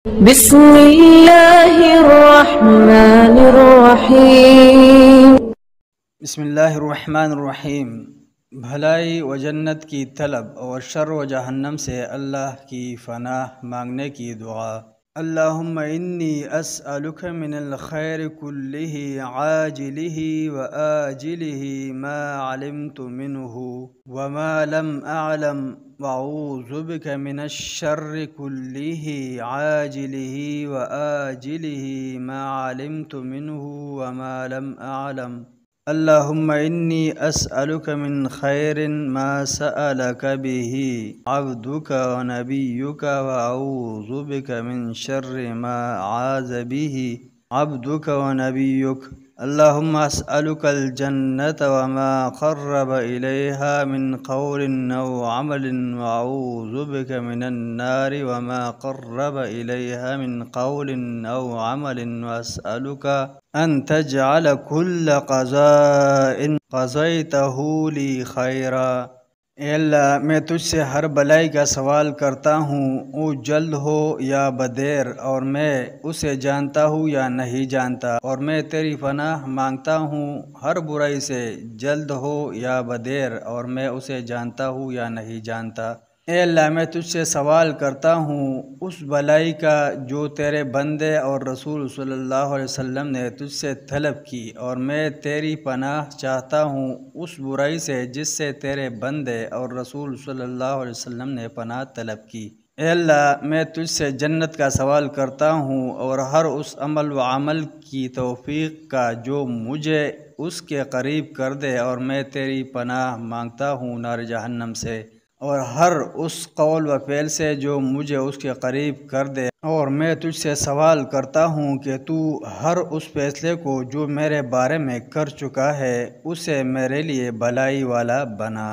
بسم اللہ الرحمن الرحیم۔ بسم اللہ الرحمن الرحیم۔ بھلائی و جنت کی طلب اور شر و جہنم سے اللہ کی پناہ مانگنے کی دعا۔ اللہم انی اسألک من الخیر کلہ عاجلہ و آجلہ ما علمت منہ وما لم اعلم واعوذ بک من الشر کلہ عاجلہ و آجلہ ما علمت منہ وما لم اعلم۔ اللہم انی اسألک من خیر ما سألک بہ عبدک و نبیک واعوذ بک من شر ما عاذ بہ عبدک و نبیک۔ اللہم اسألک الجنۃ وما قرب الیہا من قول او عمل واعوذ بک من النار وما قرب الیہا من قول او عمل واسألک ان تجعل كل قضاء قضیتہ لی خیرا۔ اے اللہ، میں تجھ سے ہر بلائی کا سوال کرتا ہوں، وہ جلد ہو یا بدیر، اور میں اسے جانتا ہوں یا نہیں جانتا، اور میں تیری پناہ مانگتا ہوں ہر برائی سے، جلد ہو یا بدیر، اور میں اسے جانتا ہوں یا نہیں جانتا۔ اے اللہ، میں تجھ سے سوال کرتا ہوں اس بلائی کا جو تیرے بندے اور رسول صلی اللہ علیہ وسلم نے تجھ سے طلب کی، اور میں تیری پناہ چاہتا ہوں اس برائی سے جس سے تیرے بندے اور رسول صلی اللہ علیہ وسلم نے پناہ طلب کی۔ اے اللہ، میں تجھ سے جنت کا سوال کرتا ہوں اور ہر اس عمل و عمل کی توفیق کا جو مجھے اس کے قریب کر دے، اور میں تیری پناہ مانگتا ہوں نار جہنم سے، اور ہر اس قول و فعل سے جو مجھے اس کے قریب کر دے، اور میں تجھ سے سوال کرتا ہوں کہ تو ہر اس فیصلے کو جو میرے بارے میں کر چکا ہے اسے میرے لیے بھلائی والا بنا۔